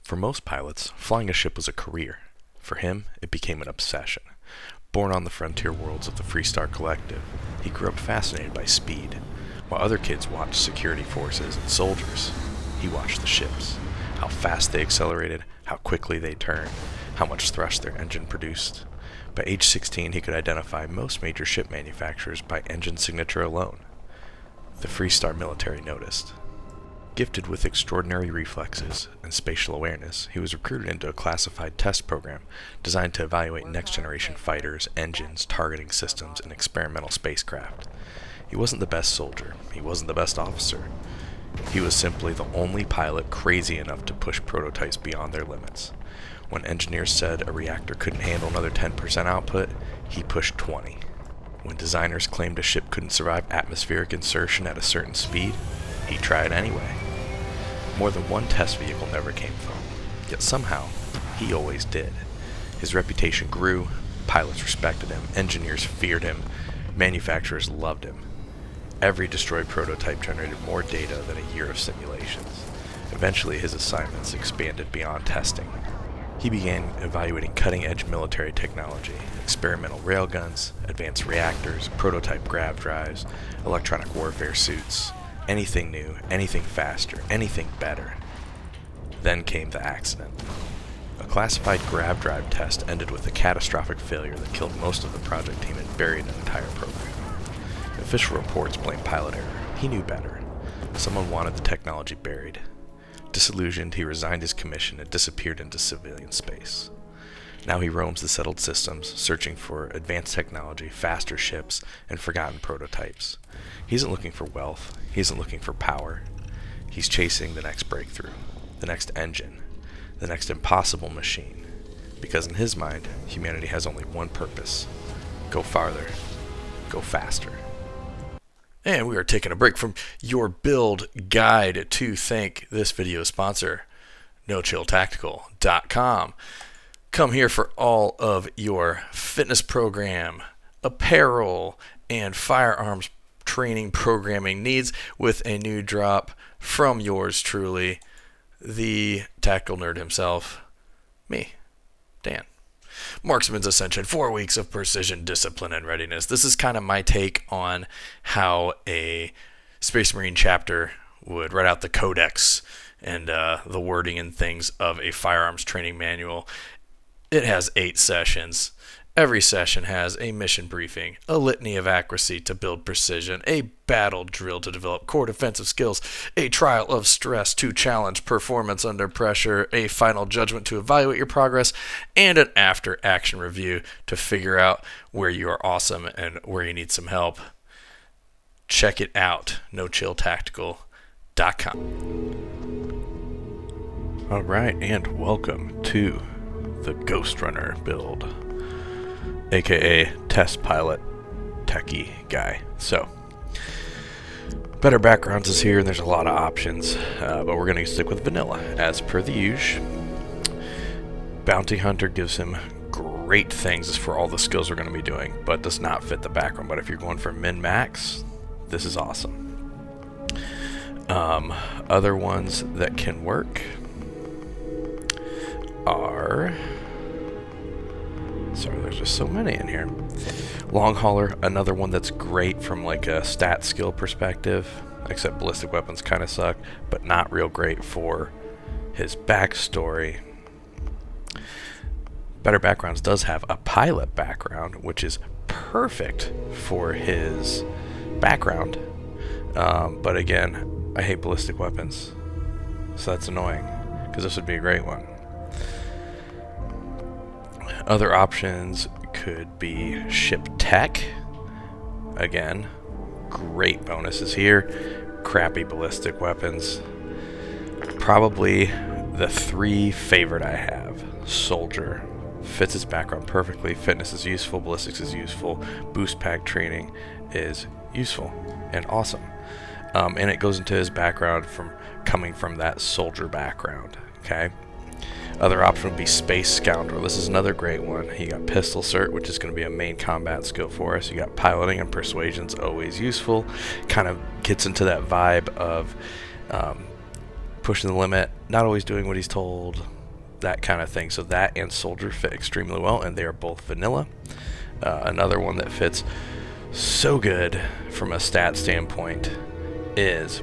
For most pilots, flying a ship was a career. For him, it became an obsession. Born on the frontier worlds of the Freestar Collective, he grew up fascinated by speed. While other kids watched security forces and soldiers, he watched the ships. How fast they accelerated, how quickly they turned, how much thrust their engine produced. By age 16, he could identify most major ship manufacturers by engine signature alone. The Freestar military noticed. Gifted with extraordinary reflexes and spatial awareness, he was recruited into a classified test program designed to evaluate next-generation fighters, engines, targeting systems, and experimental spacecraft. He wasn't the best soldier. He wasn't the best officer. He was simply the only pilot crazy enough to push prototypes beyond their limits. When engineers said a reactor couldn't handle another 10% output, he pushed 20. When designers claimed a ship couldn't survive atmospheric insertion at a certain speed, he tried anyway. More than one test vehicle never came from, yet somehow, he always did. His reputation grew, pilots respected him, engineers feared him, manufacturers loved him. Every destroyed prototype generated more data than a year of simulations. Eventually, his assignments expanded beyond testing. He began evaluating cutting-edge military technology, experimental railguns, advanced reactors, prototype grav drives, electronic warfare suits, anything new, anything faster, anything better. Then came the accident. A classified grav drive test ended with a catastrophic failure that killed most of the project team and buried an entire program. Official reports blamed pilot error. He knew better. Someone wanted the technology buried. Disillusioned, he resigned his commission and disappeared into civilian space. Now he roams the settled systems, searching for advanced technology, faster ships, and forgotten prototypes. He isn't looking for wealth. He isn't looking for power. He's chasing the next breakthrough, the next engine, the next impossible machine. Because in his mind, humanity has only one purpose: go farther, go faster. And we are taking a break from your build guide to thank this video sponsor, NoChillTactical.com. Come here for all of your fitness program, apparel, and firearms training programming needs with a new drop from yours truly, the tactical nerd himself, me, Dan. Marksman's Ascension, 4 weeks of precision, discipline, and readiness. This is kind of my take on how a Space Marine chapter would write out the codex and the wording and things of a firearms training manual. It has 8 sessions. Every session has a mission briefing, a litany of accuracy to build precision, a battle drill to develop core defensive skills, a trial of stress to challenge performance under pressure, a final judgment to evaluate your progress, and an after-action review to figure out where you are awesome and where you need some help. Check it out, NoChillTactical.com. All right, and welcome to the Ghost Runner build, aka test pilot techie guy. So better backgrounds is here, and there's a lot of options, but we're going to stick with vanilla as per the usual. Bounty Hunter gives him great things for all the skills we're going to be doing, but does not fit the background. But if you're going for min-max, this is awesome. Other ones that can work are... Sorry, there's just so many in here. Long Hauler, another one that's great from like a stat skill perspective, except ballistic weapons kind of suck, but not real great for his backstory. Better Backgrounds does have a pilot background, which is perfect for his background. But again, I hate ballistic weapons, so that's annoying, because this would be a great one. Other options could be ship tech. Again, great bonuses here. Crappy ballistic weapons. Probably the 3 favorite I have. Soldier. Fits his background perfectly. Fitness is useful. Ballistics is useful. Boost pack training is useful and awesome. And it goes into his background from coming from that soldier background. Okay. Other option would be Space Scoundrel. This is another great one. You got Pistol Cert, which is going to be a main combat skill for us. You got Piloting and Persuasion's always useful. Kind of gets into that vibe of pushing the limit, not always doing what he's told, that kind of thing. So that and soldier fit extremely well, and they are both vanilla. Another one that fits so good from a stat standpoint is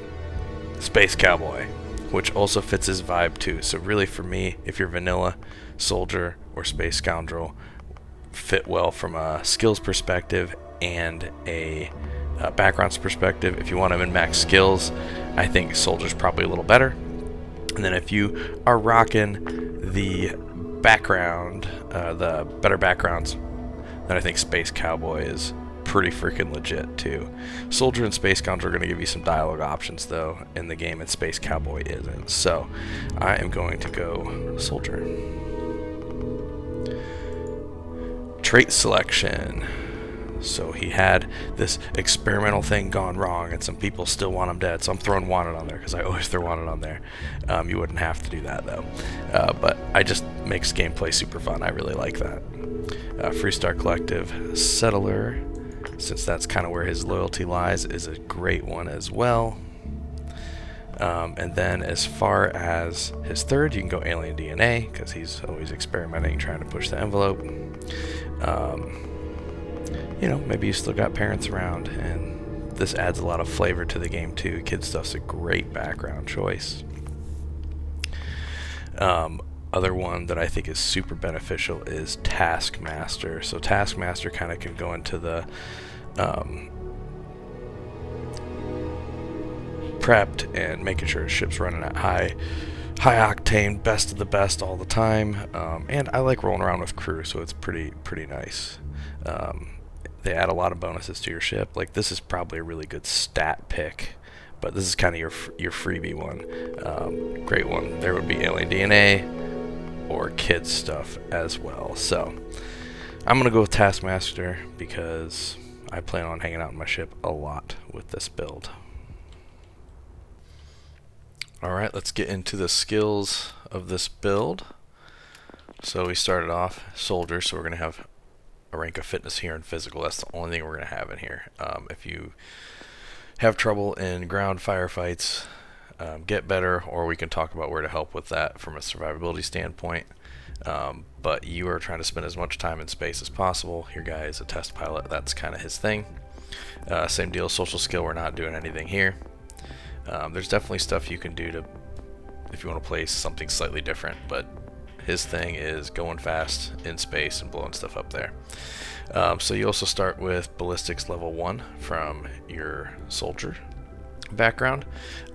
Space Cowboy, which also fits his vibe too. So really for me, if you're vanilla, soldier, or space scoundrel, fit well from a skills perspective and a backgrounds perspective. If you want to min-max skills, I think soldier's probably a little better. And then if you are rocking the background, the better backgrounds, then I think Space Cowboy is pretty freaking legit too. Soldier and Space Scoundrel are going to give you some dialogue options though in the game, and Space Cowboy isn't. So I am going to go Soldier. Trait selection. So he had this experimental thing gone wrong, and some people still want him dead. So I'm throwing Wanted on there because I always throw Wanted on there. You wouldn't have to do that though, but I just makes gameplay super fun. I really like that. Freestar Collective Settler, since that's kind of where his loyalty lies, is a great one as well. And then as far as his third, you can go Alien DNA because he's always experimenting, trying to push the envelope. You know, maybe you still got parents around, and this adds a lot of flavor to the game too. Kid stuff's a great background choice. Other one that I think is super beneficial is Taskmaster. So Taskmaster kind of can go into the prepped and making sure his ship's running at high octane, best of the best all the time. And I like rolling around with crew, so it's pretty nice. They add a lot of bonuses to your ship. Like, this is probably a really good stat pick, but this is kind of your freebie one. Great one. There would be Alien DNA or Kid stuff as well. So I'm gonna go with Taskmaster because I plan on hanging out in my ship a lot with this build. Alright, let's get into the skills of this build. So we started off Soldier, so we're gonna have a rank of fitness here and physical. That's the only thing we're gonna have in here. If you have trouble in ground firefights, get better, or we can talk about where to help with that from a survivability standpoint. But you are trying to spend as much time in space as possible. Your guy is a test pilot. That's kind of his thing. Same deal, social skill. We're not doing anything here. There's definitely stuff you can do to, if you want to play something slightly different, but his thing is going fast in space and blowing stuff up there. So you also start with ballistics level 1 from your soldier background,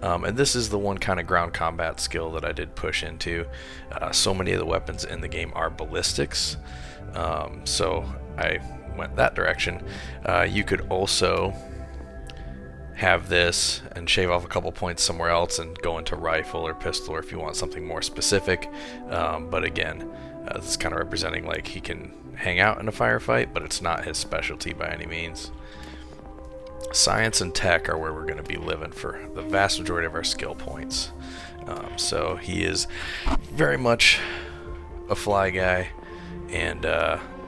and this is the one kind of ground combat skill that I did push into. So many of the weapons in the game are ballistics, so I went that direction. You could also have this and shave off a couple points somewhere else and go into rifle or pistol, or if you want something more specific. But again, this is kind of representing like he can hang out in a firefight, but it's not his specialty by any means. Science and tech are where we're going to be living for the vast majority of our skill points. So he is very much a fly guy, and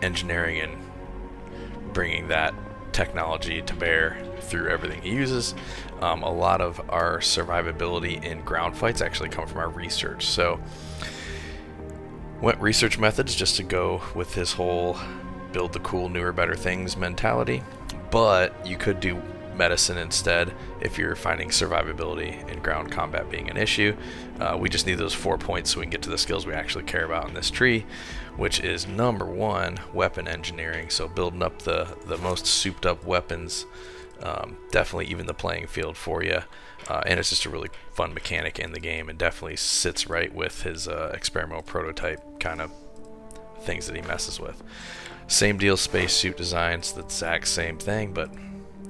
engineering and bringing that technology to bear through everything he uses. A lot of our survivability in ground fights actually come from our research. So went research methods just to go with his whole build the cool, newer, better things mentality. But you could do medicine instead if you're finding survivability in ground combat being an issue. We just need those 4 points so we can get to the skills we actually care about in this tree, which is number 1, weapon engineering. So building up the most souped up weapons definitely even the playing field for you, and it's just a really fun mechanic in the game, and definitely sits right with his experimental prototype kind of things that he messes with. Same deal, spacesuit designs, the exact same thing, but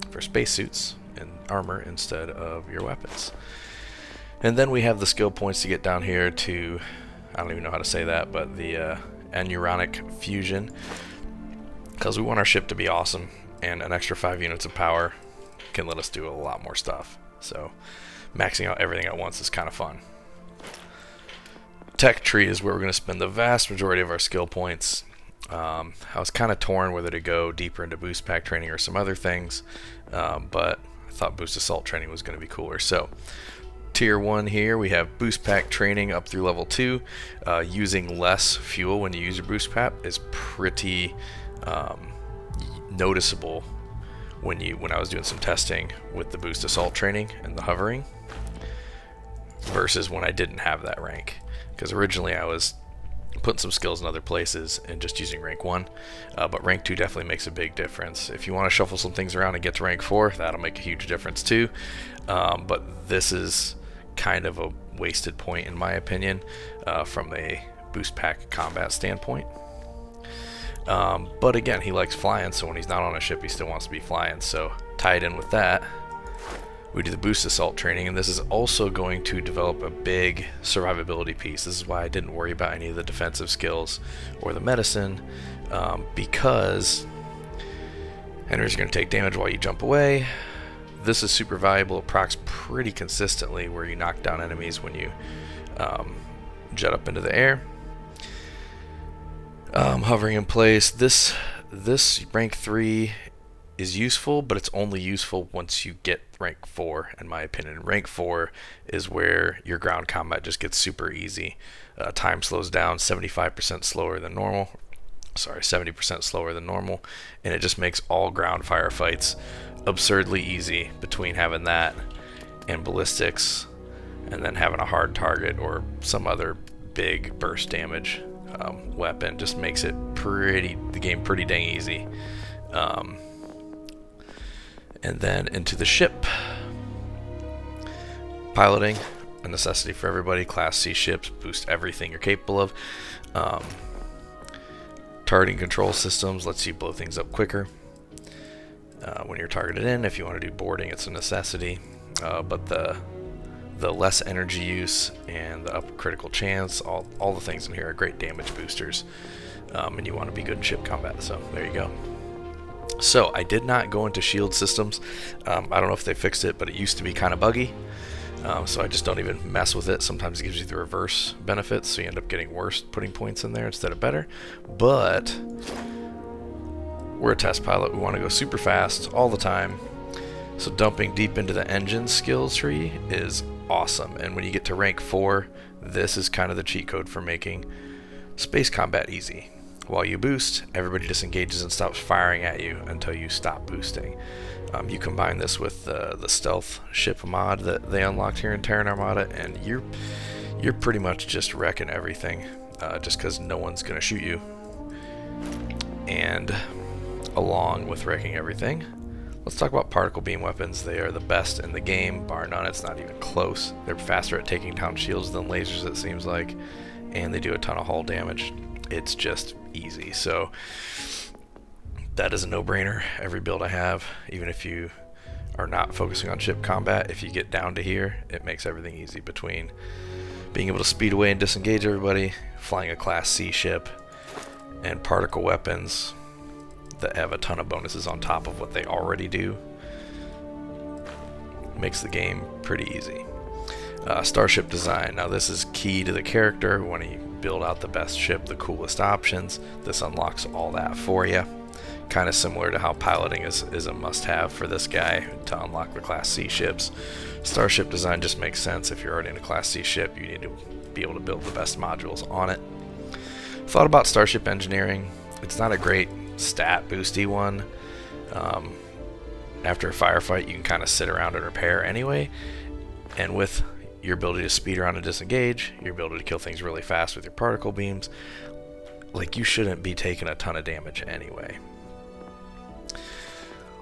for spacesuits and armor instead of your weapons. And then we have the skill points to get down here to, I don't even know how to say that, but the anuronic fusion, because we want our ship to be awesome, and an extra 5 units of power can let us do a lot more stuff. So maxing out everything at once is kind of fun. Tech tree is where we're going to spend the vast majority of our skill points. I was kind of torn whether to go deeper into boost pack training or some other things, but I thought boost assault training was going to be cooler. So Tier 1 here, we have boost pack training up through level 2. Using less fuel when you use your boost pack is pretty noticeable when I was doing some testing with the boost assault training and the hovering versus when I didn't have that rank. Because originally I was putting some skills in other places and just using rank 1, but rank 2 definitely makes a big difference. If you want to shuffle some things around and get to rank 4, that'll make a huge difference too. But this is kind of a wasted point in my opinion from a boost pack combat standpoint. But again, he likes flying, so when he's not on a ship he still wants to be flying, so tied in with that, we do the boost assault training, and this is also going to develop a big survivability piece. This is why I didn't worry about any of the defensive skills or the medicine, because enemies are going to take damage while you jump away. This is super valuable. It procs pretty consistently where you knock down enemies when you jet up into the air. Hovering in place. This rank 3 is useful, but it's only useful once you get rank 4, in my opinion. Rank 4 is where your ground combat just gets super easy. Time slows down 75% slower than normal. Sorry, 70% slower than normal, and it just makes all ground firefights absurdly easy between having that and ballistics and then having a hard target or some other big burst damage weapon. Just makes the game pretty dang easy. And then into the ship. Piloting, a necessity for everybody. Class C ships boost everything you're capable of. Targeting control systems lets you blow things up quicker when you're targeted in. If you want to do boarding, it's a necessity. But the less energy use and the up critical chance, all the things in here are great damage boosters. And you want to be good in ship combat, so there you go. So I did not go into shield systems. I don't know if they fixed it, but it used to be kind of buggy. So I just don't even mess with it. Sometimes it gives you the reverse benefits, so you end up getting worse putting points in there instead of better. But we're a test pilot. We want to go super fast all the time. So dumping deep into the engine skills tree is awesome. And when you get to rank 4, this is kind of the cheat code for making space combat easy. While you boost, everybody disengages and stops firing at you until you stop boosting. You combine this with the stealth ship mod that they unlocked here in Terran Armada, and you're pretty much just wrecking everything, just because no one's going to shoot you. And along with wrecking everything, let's talk about particle beam weapons. They are the best in the game, bar none. It's not even close. They're faster at taking down shields than lasers, it seems like, and they do a ton of hull damage. It's just easy. So that is a no-brainer. Every build I have, even if you are not focusing on ship combat, if you get down to here, it makes everything easy between being able to speed away and disengage everybody, flying a Class C ship, and particle weapons that have a ton of bonuses on top of what they already do. Makes the game pretty easy. Starship design. Now this is key to the character. When you build out the best ship, the coolest options, this unlocks all that for you. Kind of similar to how piloting is a must-have for this guy to unlock the Class C ships. Starship design just makes sense. If you're already in a Class C ship, you need to be able to build the best modules on it. Thought about Starship engineering. It's not a great stat boosty one. After a firefight, you can kind of sit around and repair anyway, and with your ability to speed around and disengage, your ability to kill things really fast with your particle beams, like, you shouldn't be taking a ton of damage anyway.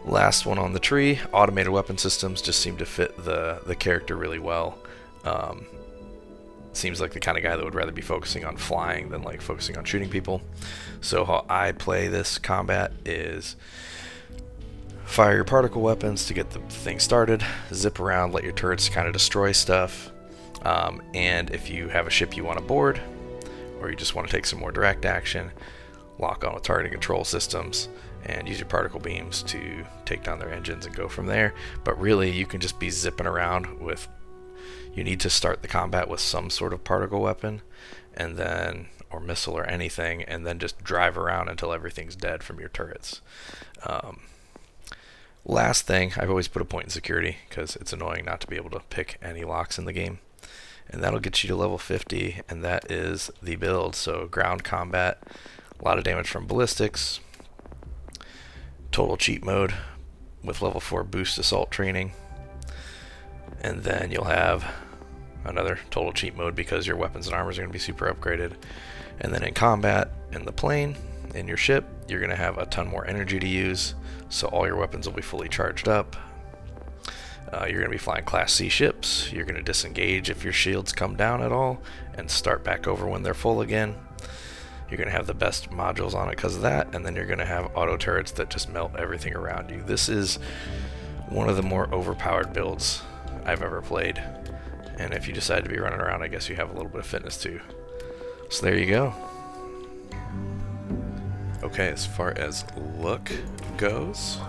Last one on the tree, automated weapon systems just seem to fit the character really well. Seems like the kind of guy that would rather be focusing on flying than like focusing on shooting people. So how I play this combat is fire your particle weapons to get the thing started, zip around, let your turrets kind of destroy stuff, and if you have a ship you want to board, or you just want to take some more direct action, lock on with targeting control systems and use your particle beams to take down their engines and go from there. But really, you can just be zipping around with, you need to start the combat with some sort of particle weapon, and then, or missile or anything, and then just drive around until everything's dead from your turrets. Last thing, I've always put a point in security because it's annoying not to be able to pick any locks in the game. And that'll get you to level 50, and that is the build. So ground combat, a lot of damage from ballistics, total cheat mode with level 4 boost assault training, and then you'll have another total cheat mode because your weapons and armors are going to be super upgraded. And then in combat, in the plane, in your ship, you're going to have a ton more energy to use, so all your weapons will be fully charged up. You're going to be flying Class C ships. You're going to disengage if your shields come down at all and start back over when they're full again. You're going to have the best modules on it because of that, and then you're going to have auto turrets that just melt everything around you. This is one of the more overpowered builds I've ever played, and if you decide to be running around, I guess you have a little bit of fitness too. So there you go. Okay, as far as look goes,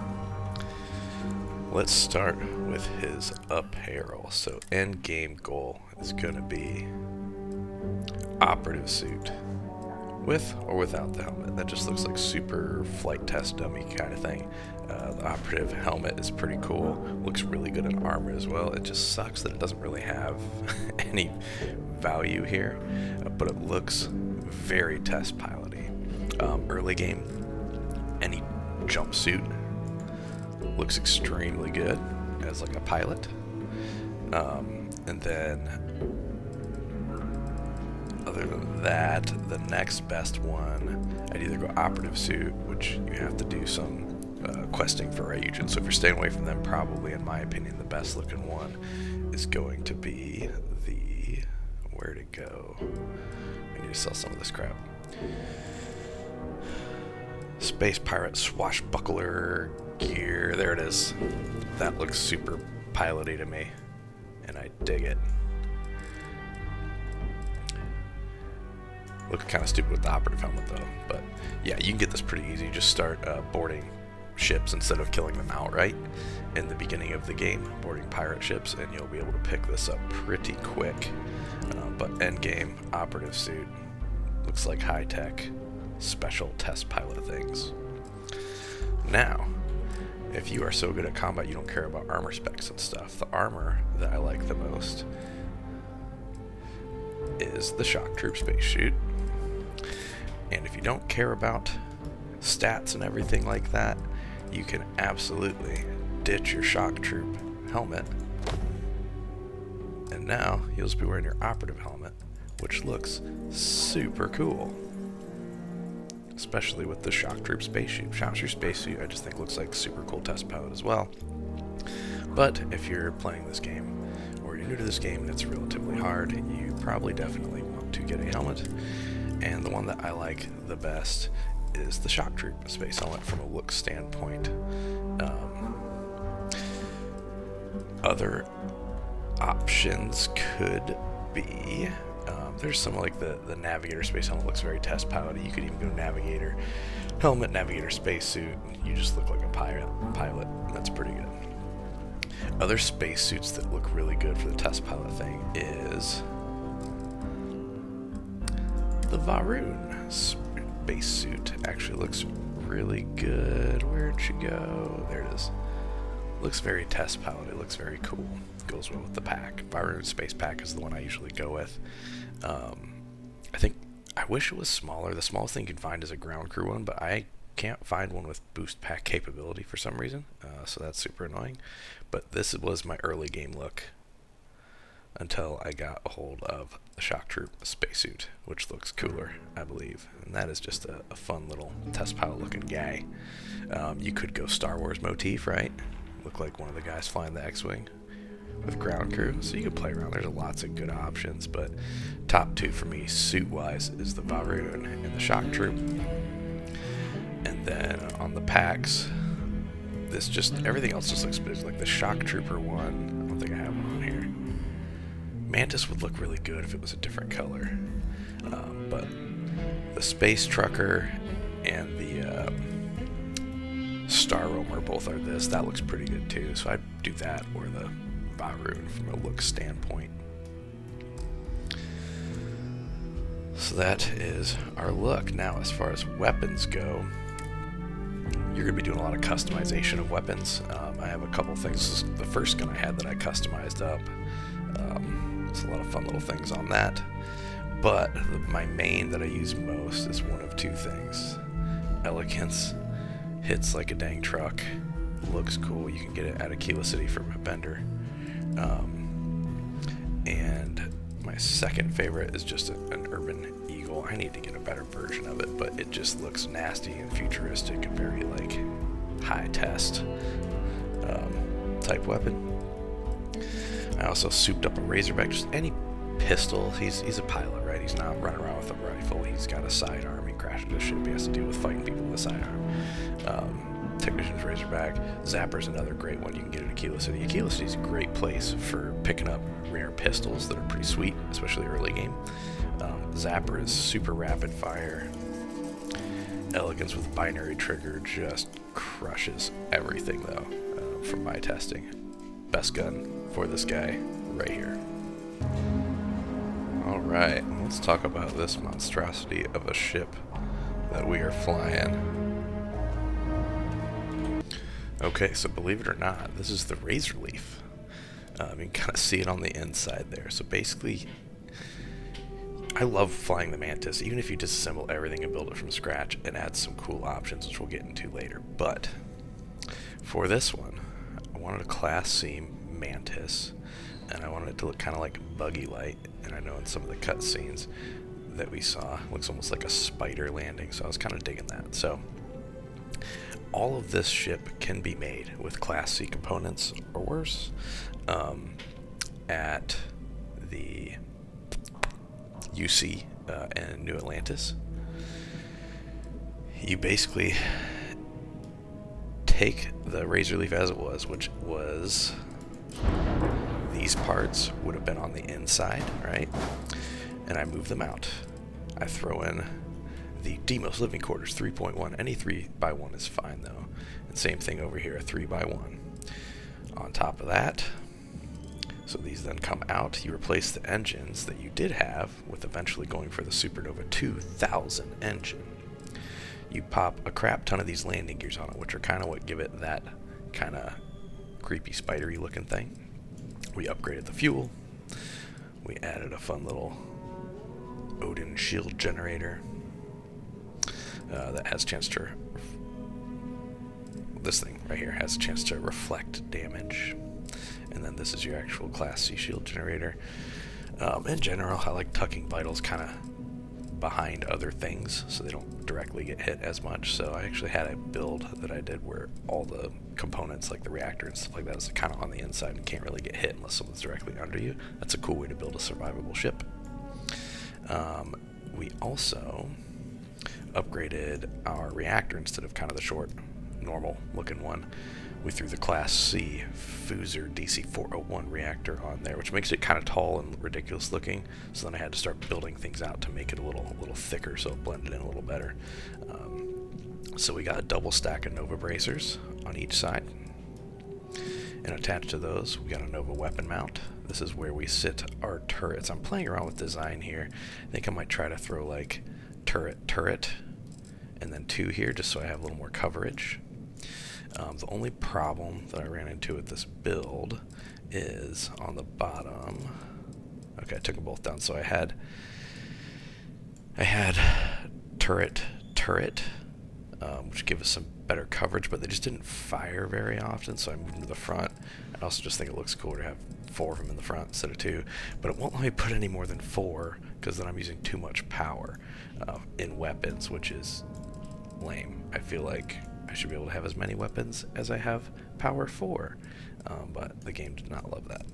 let's start with his apparel. So end game goal is going to be operative suit with or without the helmet. That just looks like super flight test dummy kind of thing. The operative helmet is pretty cool. Looks really good in armor as well. It just sucks that it doesn't really have any value here, but it looks very test piloty. Early game, any jumpsuit looks extremely good as like a pilot. And then other than that, the next best one, I'd either go operative suit, which you have to do some questing for Ryujin. So if you're staying away from them, probably, in my opinion, the best looking one is going to be the, where'd it go? I need to sell some of this crap. Space Pirate Swashbuckler gear. There it is. That looks super piloty to me, and I dig it. Looks kind of stupid with the operative helmet though, but yeah, you can get this pretty easy. You just start boarding ships instead of killing them outright in the beginning of the game, boarding pirate ships, and you'll be able to pick this up pretty quick. But end game, operative suit, looks like high-tech special test pilot things. Now, if you are so good at combat you don't care about armor specs and stuff, the armor that I like the most is the Shock Troop spacesuit. And if you don't care about stats and everything like that, you can absolutely ditch your Shock Troop helmet, and now you'll just be wearing your operative helmet, which looks super cool. Especially with the Shock Troop spacesuit. Shock Troop spacesuit I just think looks like super cool test pilot as well. But if you're playing this game, or you're new to this game and it's relatively hard, you probably definitely want to get a helmet. And the one that I like the best is the Shock Troop space helmet from a look standpoint. Other options could be, there's some like the Navigator space helmet looks very test piloty. You could even go Navigator helmet, Navigator spacesuit. You just look like a pilot. That's pretty good. Other spacesuits that look really good for the test pilot thing is the Varun spacesuit. Actually looks really good. Where'd she go? There it is. Looks very test pilot. It looks very cool. Goes well with the pack. Varun space pack is the one I usually go with. I wish it was smaller. The smallest thing you can find is a ground crew one, but I can't find one with boost pack capability for some reason, so that's super annoying. But this was my early game look until I got a hold of the Shock Troop spacesuit, which looks cooler, I believe. And that is just a fun little test pilot looking guy. You could go Star Wars motif, right? Look like one of the guys flying the X-Wing with ground crew, so you can play around. There's lots of good options, but top two for me suit-wise is the Varun and the Shock Troop. And then on the packs, this just, everything else just looks big. Like the Shock Trooper one, I don't think I have one on here. Mantis would look really good if it was a different color, but the Space Trucker and the Star Roamer both are this. That looks pretty good too, so I'd do that or the Varun from a look standpoint. So that is our look. Now as far as weapons go, you're going to be doing a lot of customization of weapons. I have a couple things. This is the first gun I had that I customized up. There's a lot of fun little things on that. But my main that I use most is one of two things. Elegance. Hits like a dang truck. Looks cool. You can get it at Aquila City from a vendor. And my second favorite is just an urban eagle. I need to get a better version of it, but it just looks nasty and futuristic and very like high test type weapon. I also souped up a Razorback, just any pistol. He's a pilot, right? He's not running around with a rifle. He's got a sidearm. He crashes his ship. He has to deal with fighting people with a sidearm. Technician's Razorback. Zapper's another great one you can get at Aquila City. Aquila City's a great place for picking up rare pistols that are pretty sweet, especially early game. Zapper is super rapid fire. Elegance with binary trigger just crushes everything though, from my testing. Best gun for this guy right here. Alright, let's talk about this monstrosity of a ship that we are flying. Okay, so believe it or not, this is the Razorleaf. You can kind of see it on the inside there. So basically, I love flying the Mantis, even if you disassemble everything and build it from scratch and add some cool options, which we'll get into later. But for this one, I wanted a Class C Mantis, and I wanted it to look kind of like buggy light. And I know in some of the cutscenes that we saw, it looks almost like a spider landing, so I was kind of digging that. So all of this ship can be made with Class C components or worse at the UC and New Atlantis. You basically take the Razorleaf as it was, which was these parts would have been on the inside, right? And I move them out. I throw in the Demos living quarters 3.1. Any 3x1 is fine though. And same thing over here, a 3x1. On top of that, so these then come out. You replace the engines that you did have with eventually going for the Supernova 2000 engine. You pop a crap ton of these landing gears on it, which are kind of what give it that kind of creepy spidery looking thing. We upgraded the fuel. We added a fun little Odin shield generator that has a chance to, this thing right here has a chance to reflect damage. And then this is your actual Class C shield generator. In general, I like tucking vitals kind of behind other things so they don't directly get hit as much. So I actually had a build that I did where all the components like the reactor and stuff like that is kind of on the inside and can't really get hit unless someone's directly under you. That's a cool way to build a survivable ship. We also upgraded our reactor instead of kind of the short, normal looking one. We threw the Class C Fuser DC-401 reactor on there, which makes it kind of tall and ridiculous looking. So then I had to start building things out to make it a little thicker, so it blended in a little better. So we got a double stack of Nova bracers on each side, and attached to those we got a Nova weapon mount. This is where we sit our turrets. I'm playing around with design here. I think I might try to throw like turret, and then two here just so I have a little more coverage. The only problem that I ran into with this build is on the bottom. Okay, I took them both down. So I had turret, which give us some better coverage, but they just didn't fire very often, so I moved them to the front. I also just think it looks cooler to have 4 of them in the front instead of 2, but it won't let me put any more than 4 because then I'm using too much power in weapons, which is lame. I feel like I should be able to have as many weapons as I have power for, but the game did not love that.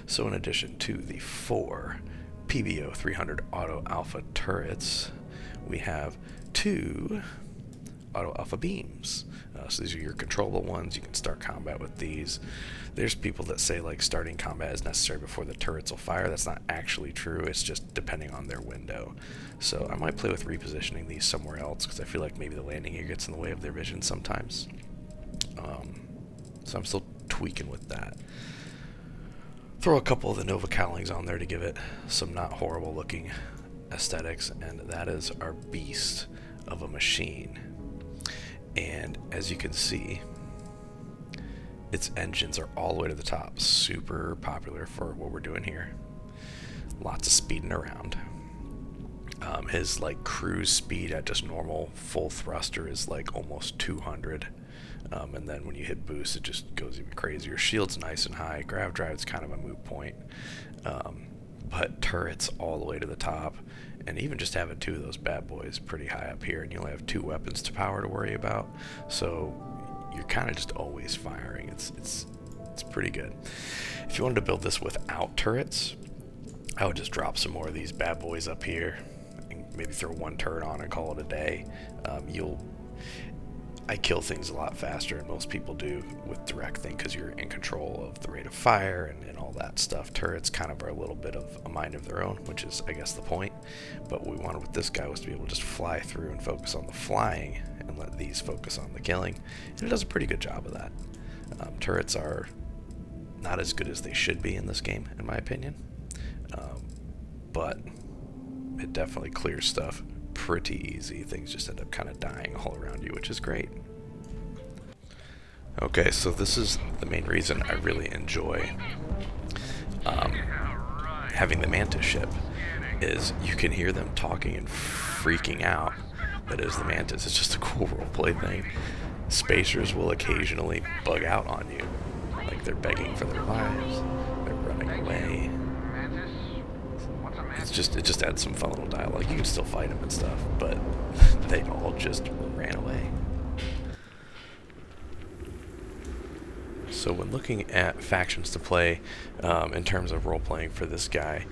So in addition to the 4 PBO 300 Auto Alpha turrets, we have 2 Auto Alpha beams. So these are your controllable ones. You can start combat with these. There's people that say like starting combat is necessary before the turrets will fire. That's not actually true. It's just depending on their window. So I might play with repositioning these somewhere else because I feel like maybe the landing gear gets in the way of their vision sometimes. So I'm still tweaking with that. Throw a couple of the Nova cowlings on there to give it some not horrible looking aesthetics, and that is our beast of a machine. And as you can see, its engines are all the way to the top. Super popular for what we're doing here. Lots of speeding around. His like cruise speed at just normal full thruster is like almost 200. And then when you hit boost, it just goes even crazier. Shield's nice and high. Grav drive's kind of a moot point. But turrets all the way to the top. And even just having 2 of those bad boys pretty high up here, and you only have 2 weapons to power to worry about. So you're kind of just always firing. It's pretty good. If you wanted to build this without turrets, I would just drop some more of these bad boys up here. Maybe throw 1 turret on and call it a day. I kill things a lot faster than most people do with direct thing because you're in control of the rate of fire and all that stuff. Turrets kind of are a little bit of a mind of their own, which is, I guess, the point. But what we wanted with this guy was to be able to just fly through and focus on the flying and let these focus on the killing. And it does a pretty good job of that. Turrets are not as good as they should be in this game, in my opinion. But it definitely clears stuff pretty easy. Things just end up kind of dying all around you, which is great. Okay, so this is the main reason I really enjoy having the Mantis ship, is you can hear them talking and freaking out. That is the Mantis. It's just a cool roleplay thing. Spacers will occasionally bug out on you, like they're begging for their lives, they're running away. It just adds some fun little dialogue. You can still fight them and stuff, but they all just ran away. So when looking at factions to play in terms of role-playing for this guy,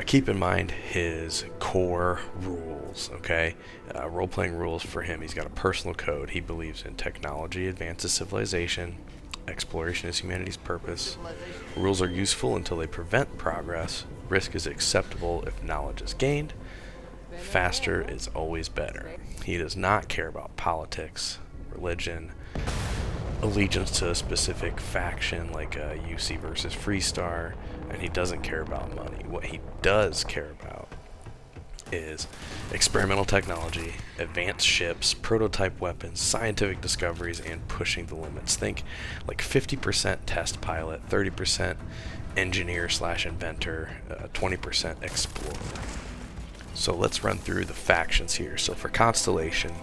keep in mind his core rules, okay? Role-playing rules for him, he's got a personal code. He believes in technology advances civilization, exploration is humanity's purpose. Rules are useful until they prevent progress. Risk is acceptable if knowledge is gained. Faster is always better. He does not care about politics, religion, allegiance to a specific faction like UC versus Freestar, and he doesn't care about money. What he does care about is experimental technology, advanced ships, prototype weapons, scientific discoveries, and pushing the limits. Think like 50% test pilot, 30% engineer/inventor, 20% explorer. So let's run through the factions here. So for Constellation,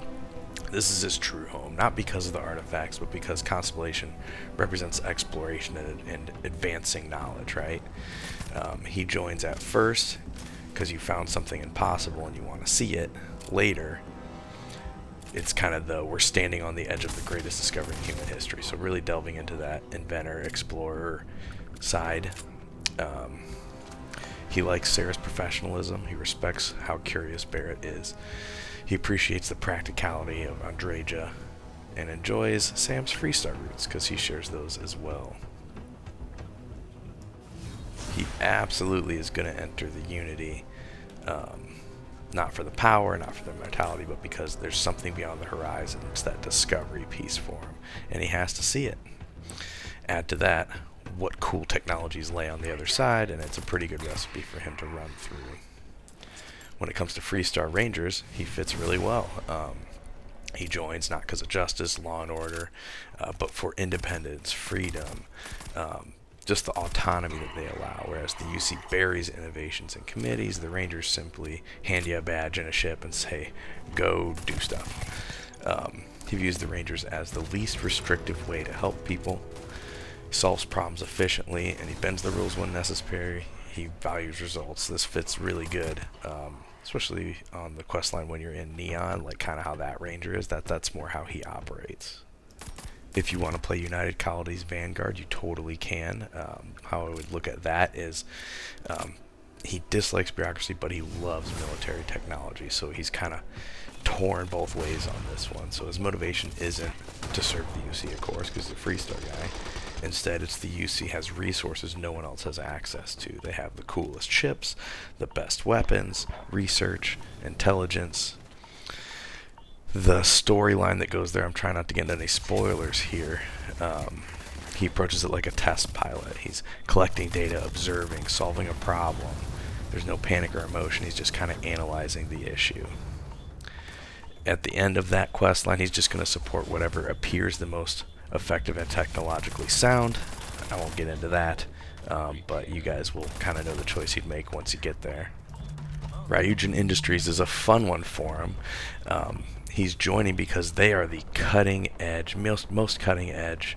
this is his true home, not because of the artifacts, but because Constellation represents exploration and advancing knowledge, right? He joins at first because you found something impossible and you want to see it. Later, it's kind of we're standing on the edge of the greatest discovery in human history. So really delving into that inventor, explorer side. He likes Sarah's professionalism. He respects how curious Barrett is. He appreciates the practicality of Andreja and enjoys Sam's Freestar roots because he shares those as well. He absolutely is going to enter the Unity, not for the power, not for the mortality, but because there's something beyond the horizon. It's that discovery piece for him, and he has to see it. Add to that what cool technologies lay on the other side, and it's a pretty good recipe for him to run through. When it comes to Freestar Rangers, he fits really well. He joins not because of justice, law and order, but for independence, freedom, just the autonomy that they allow. Whereas the UC buries innovations in committees, the Rangers simply hand you a badge and a ship and say, go do stuff. He views the Rangers as the least restrictive way to help people. He solves problems efficiently, and he bends the rules when necessary. He values results. This fits really good, especially on the quest line when you're in Neon, like kind of how that Ranger is. That's more how he operates. If you want to play United Colonies Vanguard, you totally can. How I would look at that is he dislikes bureaucracy, but he loves military technology, so he's kind of torn both ways on this one. So his motivation isn't to serve the UC, of course, because he's a Freestar guy. Instead, it's the UC has resources no one else has access to. They have the coolest ships, the best weapons, research, intelligence. The storyline that goes there, I'm trying not to get into any spoilers here. He approaches it like a test pilot. He's collecting data, observing, solving a problem. There's no panic or emotion. He's just kind of analyzing the issue. At the end of that quest line, he's just going to support whatever appears the most effective and technologically sound. I won't get into that, but you guys will kind of know the choice he'd make once you get there. Ryujin Industries is a fun one for him. He's joining because they are the cutting edge, most cutting edge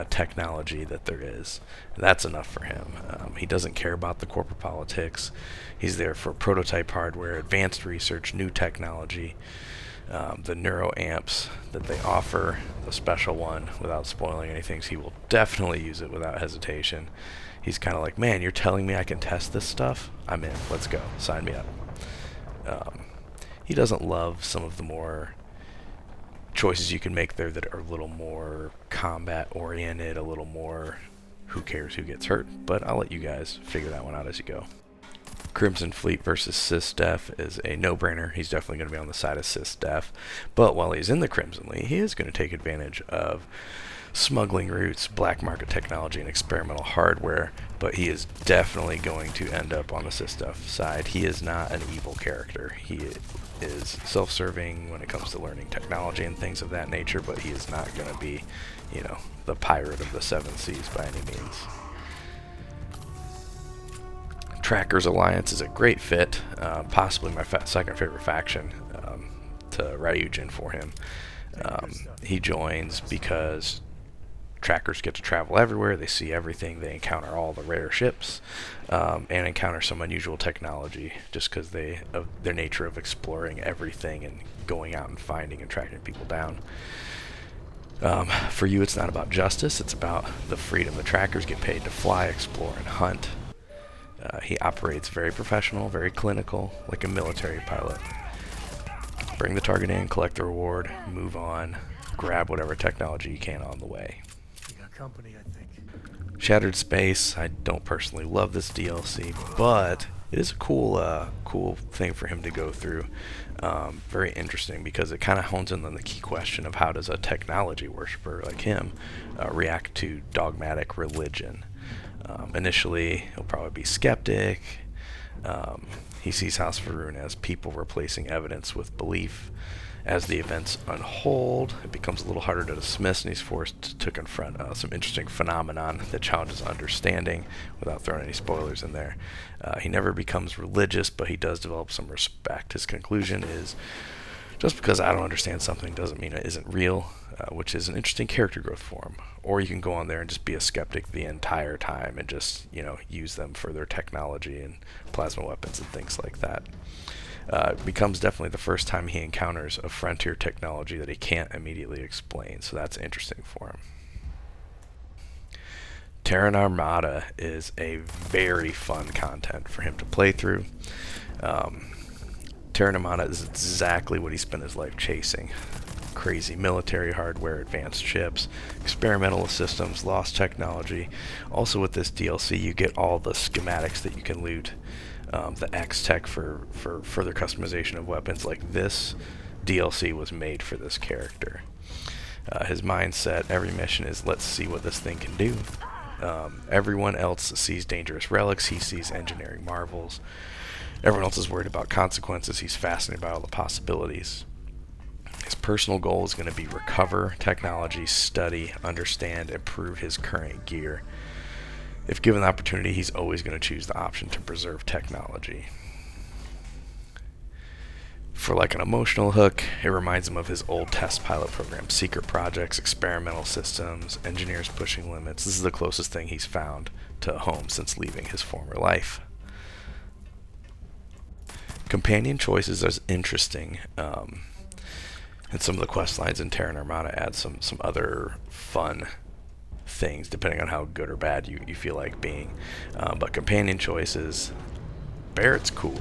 technology that there is. That's enough for him. He doesn't care about the corporate politics. He's there for prototype hardware, advanced research, new technology. The neuroamps that they offer, the special one, without spoiling anything, so he will definitely use it without hesitation. He's kind of like, man, you're telling me I can test this stuff? I'm in. Let's go. Sign me up. He doesn't love some of the more choices you can make there that are a little more combat oriented, a little more who cares who gets hurt, but I'll let you guys figure that one out as you go. Crimson Fleet versus SysDef is a no-brainer. He's definitely going to be on the side of SysDef, but while he's in the Crimson Fleet, he is going to take advantage of smuggling routes, black market technology, and experimental hardware, but he is definitely going to end up on the SysDef side. He is not an evil character. He is self-serving when it comes to learning technology and things of that nature, but he is not going to be, you know, the pirate of the Seven Seas by any means. Trackers Alliance is a great fit, possibly my second favorite faction to Ryujin for him. He joins because trackers get to travel everywhere, they see everything, they encounter all the rare ships, and encounter some unusual technology just because of their nature of exploring everything and going out and finding and tracking people down. For you, it's not about justice, it's about the freedom. The trackers get paid to fly, explore, and hunt. He operates very professional, very clinical, like a military pilot. Bring the target in, collect the reward, move on, grab whatever technology you can on the way. You got company, I think. Shattered Space, I don't personally love this DLC, but it is a cool thing for him to go through. Very interesting because it kind of hones in on the key question of how does a technology worshiper like him react to dogmatic religion. Initially, he'll probably be skeptic. He sees House Varun as people replacing evidence with belief. As the events unfold, it becomes a little harder to dismiss, and he's forced to confront some interesting phenomenon that challenges understanding without throwing any spoilers in there. He never becomes religious, but he does develop some respect. His conclusion is, just because I don't understand something doesn't mean it isn't real, which is an interesting character growth for him. Or you can go on there and just be a skeptic the entire time and just, you know, use them for their technology and plasma weapons and things like that. It becomes definitely the first time he encounters a frontier technology that he can't immediately explain, so that's interesting for him. Terran Armada is a very fun content for him to play through. Terran Armada is exactly what he spent his life chasing. Crazy military hardware, advanced ships, experimental systems, lost technology. Also with this DLC, you get all the schematics that you can loot. The X-Tech for further customization of weapons. Like this DLC was made for this character. His mindset, every mission is, let's see what this thing can do. Everyone else sees dangerous relics, he sees engineering marvels. Everyone else is worried about consequences, he's fascinated by all the possibilities. His personal goal is going to be recover technology, study, understand, improve his current gear. If given the opportunity, he's always going to choose the option to preserve technology. For like an emotional hook, it reminds him of his old test pilot program, secret projects, experimental systems, engineers pushing limits. This is the closest thing he's found to home since leaving his former life. Companion choices are interesting. And some of the quest lines in Terran Armada add some other fun things, depending on how good or bad you feel like being. But companion choices, Barrett's cool.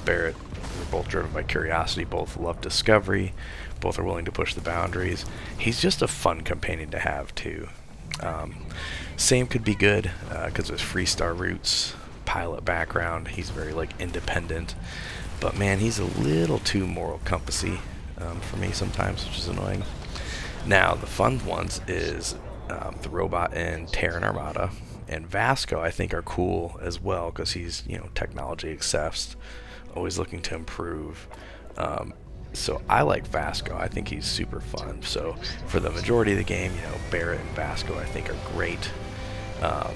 Barrett, they're both driven by curiosity, both love discovery, both are willing to push the boundaries. He's just a fun companion to have, too. Sam could be good, because of his Freestar roots, pilot background. He's very, like, independent. But, man, he's a little too moral compassy for me sometimes, which is annoying. Now, the fun ones is the robot in Terran Armada, and Vasco I think are cool as well because he's, you know, technology obsessed, always looking to improve. So I like Vasco. I think he's super fun. So for the majority of the game, Barrett and Vasco I think are great. Um,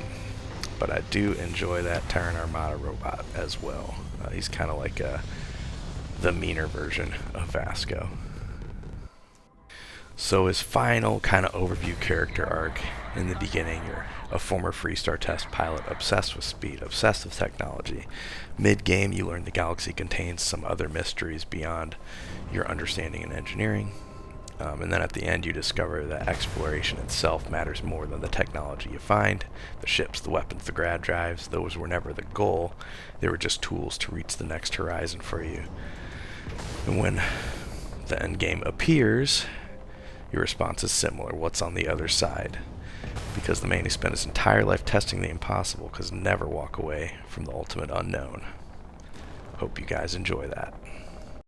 but I do enjoy that Terran Armada robot as well. He's kind of like the meaner version of Vasco. So his final kind of overview character arc: in the beginning, you're a former Freestar test pilot obsessed with speed, obsessed with technology. Mid-game, you learn the galaxy contains some other mysteries beyond your understanding in engineering. And then at the end, you discover that exploration itself matters more than the technology you find. The ships, the weapons, the grad drives, those were never the goal. They were just tools to reach the next horizon for you. And when the end game appears, your response is similar: what's on the other side? Because the man who spent his entire life testing the impossible could never walk away from the ultimate unknown. Hope you guys enjoy that.